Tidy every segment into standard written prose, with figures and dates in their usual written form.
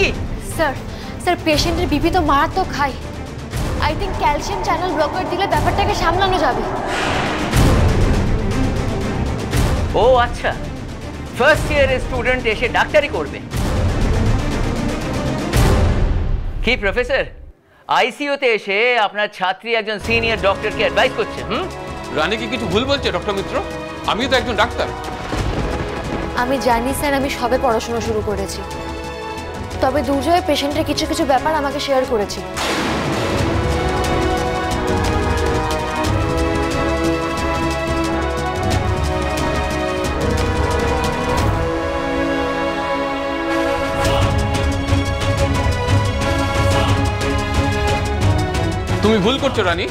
কি sir sir পেশেন্টের BP তো মারাত্মক হাই। I think calcium channel blocker দিলে ব্যাপারটাকে সামলানো যাবে। ও আচ্ছা, ফার্স্ট ইয়ারের স্টুডেন্ট এসে ডাক্তারি করবে? কি প্রফেসর, আইসিইউতে এসে আপনার ছাত্রী একজন সিনিয়র ডক্টরকে অ্যাডভাইস করছে? রানী কি কিছু ভুল বলছে ডক্টর মিত্র? আমিও তো একজন ডাক্তার। আমি জানি স্যার, আমি সবে পড়াশোনা শুরু করেছি, তবে দুর্জয় পেশেন্টের কিছু কিছু ব্যাপার আমাকে শেয়ার করেছি। তুমি ভুল করছো রানী।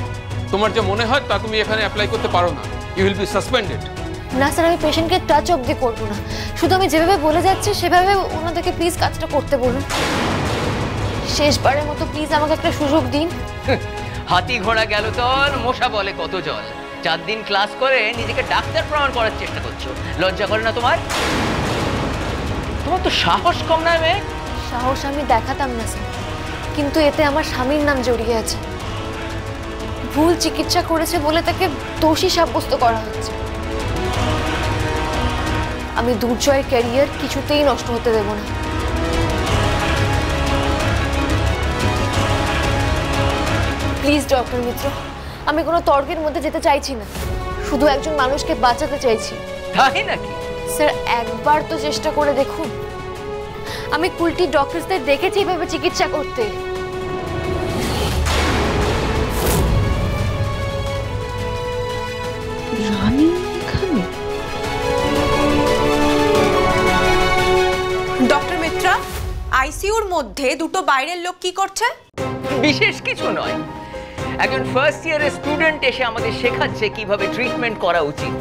তোমার যে মনে হয় তা তুমি এখানে অ্যাপ্লাই করতে পারো না। You will be suspended. না স্যার, আমি পেশেন্টকে টাচ অবধি করবো না। শুধু আমি যেভাবে বলে যাচ্ছি সেভাবে ওনাদেরকে প্লিজ কাজটা করতে বলুন। শেষবারের মতো প্লিজ আমাকে একটা সুযোগ দিন। হাতি ঘোড়া গেল তল, মশা বলে কত জল। 4 দিন ক্লাস করে নিজেকে ডাক্তার প্রমাণ করার চেষ্টা করছো, লজ্জা করে না তোমার? তোমার তো সাহস কম না মেয়ে। সাহস আমি দেখাতাম না স্যার, কিন্তু এতে আমার স্বামীর নাম জড়িয়ে আছে। ভুল চিকিৎসা করেছে বলে তাকে দোষী সাব্যস্ত করা হচ্ছে। আমি দুর্জয়ের ক্যারিয়ার কিছুতেই নষ্ট হতে দেব না। প্লিজ ডক্টর মিত্র, আমি কোনো তর্কের মধ্যে যেতে চাইছি না, শুধু একজন মানুষকে বাঁচাতে চাইছি। তাই নাকি? স্যার একবার তো চেষ্টা করে দেখুন। আমি কুলটি ডক্টরদের দেখেছি এভাবে চিকিৎসা করতে। রানী এখানে? ডক্টর মিত্রা, আইসিইউর মধ্যে দুটো বাইরের লোক কি করছে? বিশেষ কিছু নয়, একজন ফার্স্ট ইয়ারের স্টুডেন্ট এসে আমাদের শেখাচ্ছে কিভাবে ট্রিটমেন্ট করা উচিত।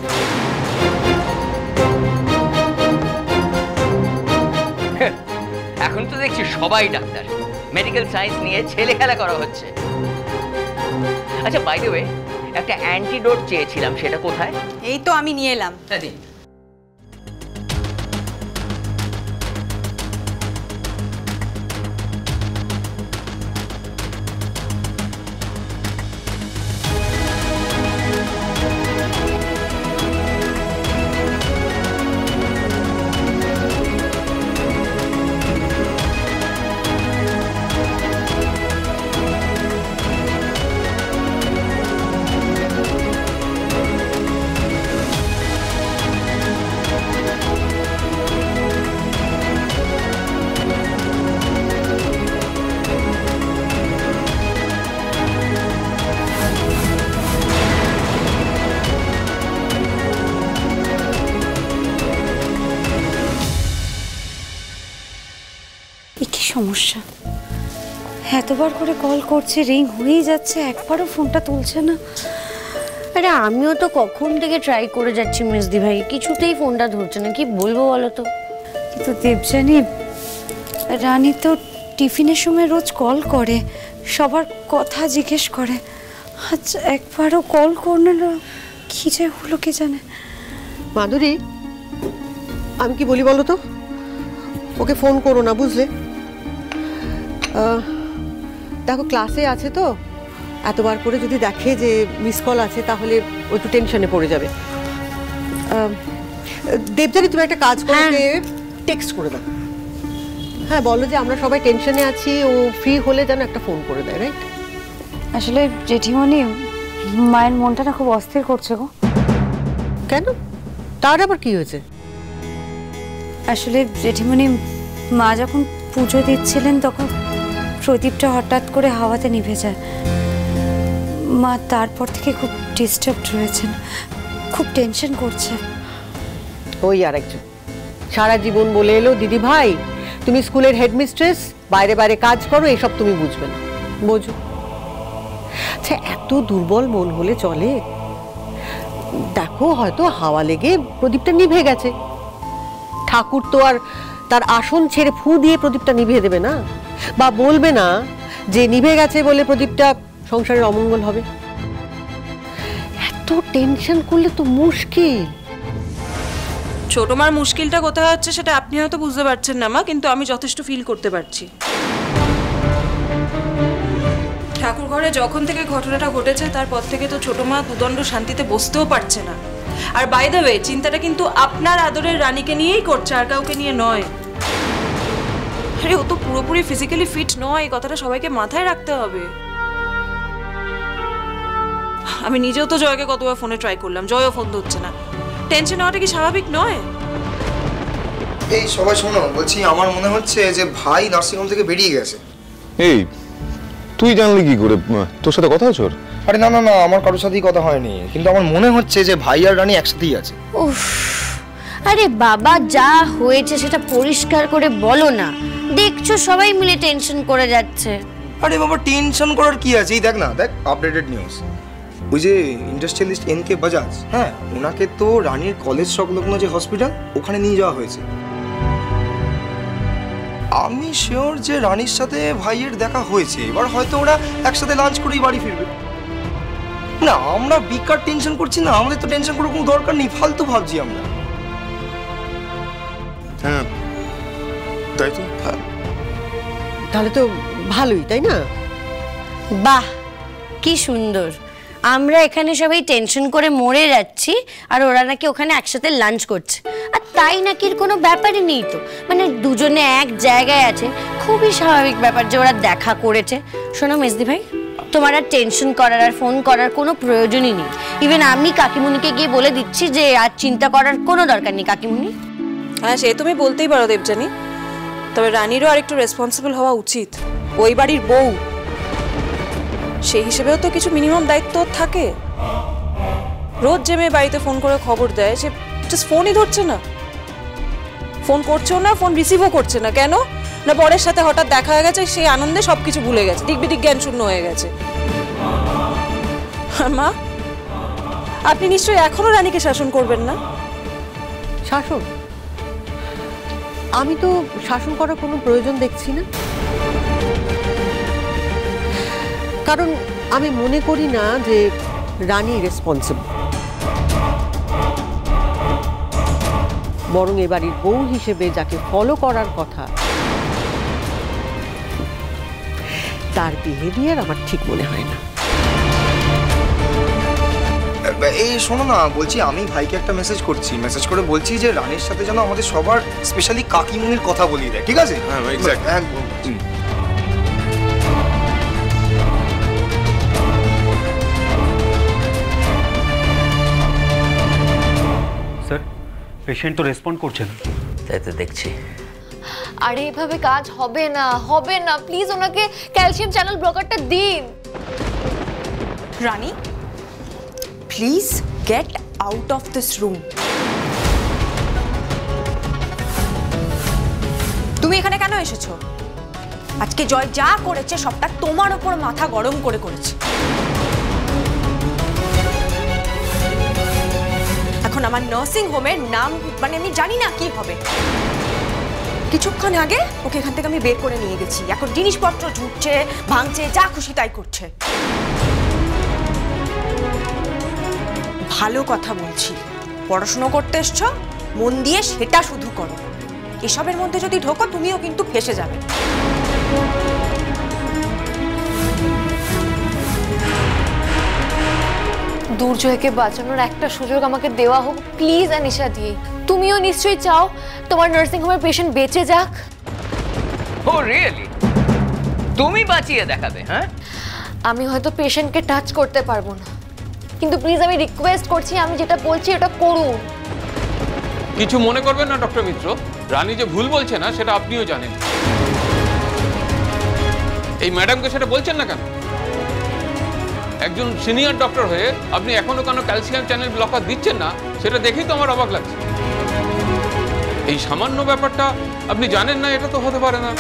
এখন তো দেখছি সবাই ডাক্তার, মেডিকেল সায়েন্স নিয়ে ছেলে খেলা করা হচ্ছে। আচ্ছা, বাই দ্য ওয়ে, একটা অ্যান্টিডোট চেয়েছিলাম, সেটা কোথায়? এই তো আমি নিয়ে এলাম। কি সমস্যা? এতবার করে কল করছে, রিং হয়েই যাচ্ছে, একবারও ফোনটা তুলছে না। আরে আমিও তো কখন থেকে ট্রাই করে যাচ্ছি মেজদি ভাই, কিছুতেই ফোনটা ধরছে না। কি বলবো বলো তো? কিন্তু দেবযানী, রানী তো টিফিনের সময় রোজ কল করে, সবার কথা জিজ্ঞেস করে। আচ্ছা একবারও কল করলে না, কি যে হলো কে জানে। মাধুরী, আমি কি বলি বলো তো, ওকে ফোন করো না, বুঝলে? দেখো ক্লাসে আছে তো, এতবার করে যদি দেখে যে মিস কল আছে তাহলে ও একটু টেনশনে পড়ে যাবে। দেবযানী, তুমি একটা কাজ করে টেক্সট করে দাও। হ্যাঁ, বলো যে আমরা সবাই টেনশনে আছি, ও ফ্রি হলে যেন একটা ফোন করে দেয়, রাইট? আসলে জেঠিমণি, মায়ের মনটা না খুব অস্থির করছে গো। কেন? তার আবার কি হয়েছে? আসলে জেঠিমণি, মা যখন পুজো দিচ্ছিলেন তখন প্রদীপটা হঠাৎ করে হাওয়াতে নিভে যায়। মা তারপর থেকে খুব ডিস্টার্বড রয়েছেন, খুব টেনশন করছে। ওই আর একজন সারা জীবন বলে এলো, দিদি ভাই তুমি স্কুলের হেডমিস্ট্রেস, বাইরে বাইরে কাজ করো, এসব তুমি বুঝবে না। বোঝো? আচ্ছা, এত দুর্বল মন হলে চলে? দেখো, হয়তো হাওয়া লেগে প্রদীপটা নিভে গেছে, ঠাকুর তো আর তার আসন ছেড়ে ফু দিয়ে প্রদীপটা নিভিয়ে দেবে না, বা বলবে না যে নিভে গেছে বলে প্রদীপটা সংসারের অমঙ্গল হবে। এত টেনশন করলে তো মুশকিল। ছোট মার মুশকিলটা কোথায় হচ্ছে সেটা আপনি হয়তো বুঝতে পারছেন না মা, কিন্তু আমি যথেষ্ট ফিল করতে পারছি। ঠাকুর ঘরে যখন থেকে ঘটনাটা ঘটেছে তারপর থেকে তো ছোট মা দুদণ্ড শান্তিতে বসতেও পারছে না। আর বাই দ্য ওয়ে, চিন্তাটা কিন্তু আপনার আদরের রানীকে নিয়েই করছে, আর কাউকে নিয়ে নয়। আরে ও তো পুরোপুরি ফিজিক্যালি ফিট নয়, এই কথাটা সবাইকে মাথায় রাখতে হবে। আমি নিজেও তো জয়কে কতবার ফোনে ট্রাই করলাম, জয়ও ফোন ধরছে না। টেনশন হওয়াটা কি স্বাভাবিক নয়? এই সবাই শোনো, বলছি আমার মনে হচ্ছে যে ভাই নার্সিংহোম থেকে বেরিয়ে গেছে। এই তুই জানলি কি করে? তোর সাথে কথা হচ্ছে ওর? আরে না না না, আমার কারোর সাথেই কথা হয়নি, কিন্তু আমার মনে হচ্ছে যে ভাই আর রানী একসাথেই আছে। উফ, আরে বাবা, যা হয়েছে সেটা পরিষ্কার করে বলো না। দেখছো সবাই মিলে টেনশন করে যাচ্ছে। আরে বাবা, টেনশন করার কি আছে? এই দেখ না, দেখ আপডেটেড নিউজ। ওই যে ইন্ডাস্ট্রিয়ালিস্ট এনকে বাজাজ, হ্যাঁ, ওনাকে তো রানীর কলেজ সংলগ্ন যে হসপিটাল ওখানে নিয়ে যাওয়া হয়েছে। আমি শিওর যে রানীর সাথে ভাইয়ের দেখা হয়েছে, এবার হয়তো ওরা একসাথে লাঞ্চ করেই বাড়ি ফিরবে। না, আমরা বিকার টেনশন করছি না, আমাদের তো টেনশন করার কোনো দরকার নেই, ফালতু ভাবছি আমরা। হ্যাঁ তাই তো। হ্যাঁ, তাহলে তো ভালোই, তাই না? বাহ, কি সুন্দর। আমরা এখানে সবাই টেনশন করে মরে যাচ্ছি, আর ওরা নাকি ওখানে একসাথে লাঞ্চ করছে। আর তাই নাকি কোনো ব্যাপারই নেই তো, মানে দুজনে এক জায়গায় আছে, খুবই স্বাভাবিক ব্যাপার যে ওরা দেখা করেছে। শোনো মেজদি ভাই, তোমার আর টেনশন করার আর ফোন করার কোনো প্রয়োজনই নেই। ইভেন আমি কাকিমুনিকে গিয়ে বলে দিচ্ছি যে আর চিন্তা করার কোনো দরকার নেই কাকিমুনি। হ্যাঁ, সে তুমি বলতেই পারো দেবযানী, তবে রানীরও আর একটু রেসপন্সিবল হওয়া উচিত। ওই বাড়ির বউ, সেই হিসেবেও তো কিছু মিনিমাম দায়িত্ব থাকে। রোজ যে মেয়ে বাড়িতে ফোন করে খবর দেয়, সে জাস্ট ফোনই ধরছে না, ফোন করছেও না, ফোন রিসিভও করছে না। কেন না, বরের সাথে হঠাৎ দেখা হয়ে গেছে, সেই আনন্দে সবকিছু ভুলে গেছে, দিকবিদিক জ্ঞান শূন্য হয়ে গেছে। মা, আপনি নিশ্চয়ই এখনো রানীকে শাসন করবেন না? শাসন? আমি তো শাসন করার কোনো প্রয়োজন দেখছি না, কারণ আমি মনে করি না যে রানী রেসপন্সিবল। বরং এবাড়ির বউ হিসেবে যাকে ফলো করার কথা, তার বিহেভিয়ার আমার ঠিক মনে হয় না। এই শোনো না, বলছি আমি ভাইকে একটা মেসেজ করছি, মেসেজ করে বলছি যে রানীর সাথে যেন আমাদের সবার স্পেশালি কাকিমুনির কথা বলিয়ে দেয়, ঠিক আছে? হ্যাঁ এক্স্যাক্ট। হ্যাঁ, স্যার, পেশেন্ট তো রেসপন্ড করছে না। তাই তো দেখছি। আরে এভাবে কাজ হবে না, হবে না, প্লিজ ওনাকে ক্যালসিয়াম চ্যানেল ব্লকারটা দিন। Rani, please get out of this room. তুমি এখানে কেন এসেছো? আজকে জয় যা করেছে সবটা তোমার ওপর মাথা গরম করে করেছে। এখন আমার নার্সিং হোমের নাম মানে আমি জানি না কি হবে। কিছুক্ষণ আগে ওকে এখান থেকে আমি বের করে নিয়ে গেছি, এখন জিনিসপত্র ঝুটছে, ভাঙছে, যা খুশি তাই করছে। ভালো কথা বলছি, পড়াশুনো করতে এসছো, মন দিয়ে সেটা শুধু করো। এসবের মধ্যে যদি ঢোকো তুমিও কিন্তু ফেসে যাবে। দুর্জয়কে বাঁচানোর একটা সুযোগ আমাকে দেওয়া হোক প্লিজ আনিশা দি। তুমিও নিশ্চয়ই চাও তোমার নার্সিং হোমের পেশেন্ট বেঁচে যাক। ও রিয়েলি? তুমি বাঁচিয়ে দেখাবে? হ্যাঁ, আমি হয়তো পেশেন্টকে টাচ করতে পারবো না, কিন্তু প্লিজ আমি রিকোয়েস্ট করছি, আমি যেটা বলছি ওটা করুন। কিছু মনে করবেন না ডক্টর মিত্র, রানী যে ভুল বলছে না সেটা আপনিও জানেন। এই ম্যাডামকে সেটা বলছেন না কেন? একজন সিনিয়র ডক্টর হয়ে আপনি এখনো কেন ক্যালসিয়াম চ্যানেল ব্লকার দিচ্ছেন না, সেটা দেখেই তো আমার অবাক লাগছে। এই সামান্য ব্যাপারটা আপনি জানেন না, এটা তো হতে পারে না।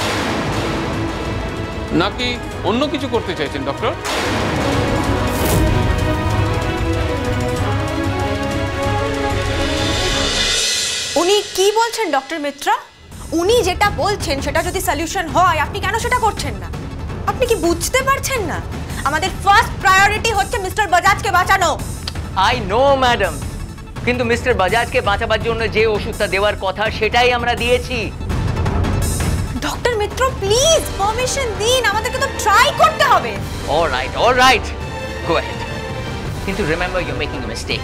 নাকি অন্য কিছু করতে চাইছেন ডক্টর? উনি কি বলছেন ডক্টর মিত্রা? উনি যেটা বলছেন সেটা যদি সলিউশন হয় আপনি কেন সেটা করছেন না? আপনি কি বুঝতে পারছেন না? আমাদের ফার্স্ট প্রায়োরিটি হচ্ছে মিস্টার বাজাজকে বাঁচানো। আই নো ম্যাডাম, কিন্তু মিস্টার বাজাজকে বাঁচাবার জন্য যে ওষুধটা দেওয়ার কথা সেটাই আমরা দিয়েছি। ডক্টর মিত্র প্লিজ পারমিশন দিন, আমাদেরকে তো ট্রাই করতে হবে। অলরাইট, গো অ্যাহেড, কিন্তু remember you making a mistake.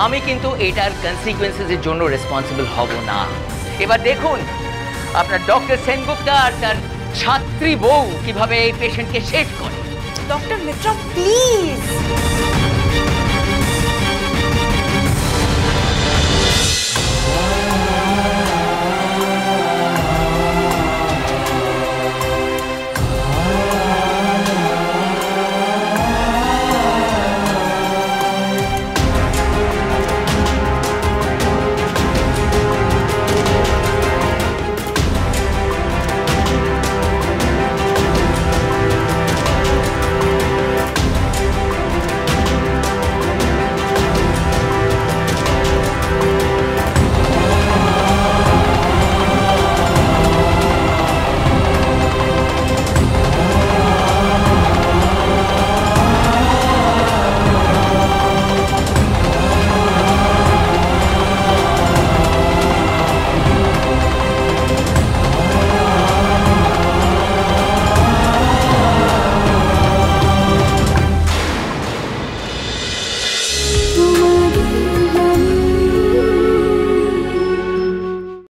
আমি কিন্তু এটার কনসিকুয়েন্সেস এর জন্য রেসপন্সিবল হব না। এবার দেখুন আপনার ডক্টর সেনগুপ্তা আর তার ছাত্রী বউ কিভাবে এই পেশেন্টকে শেষ করে। Doctor Mitra please.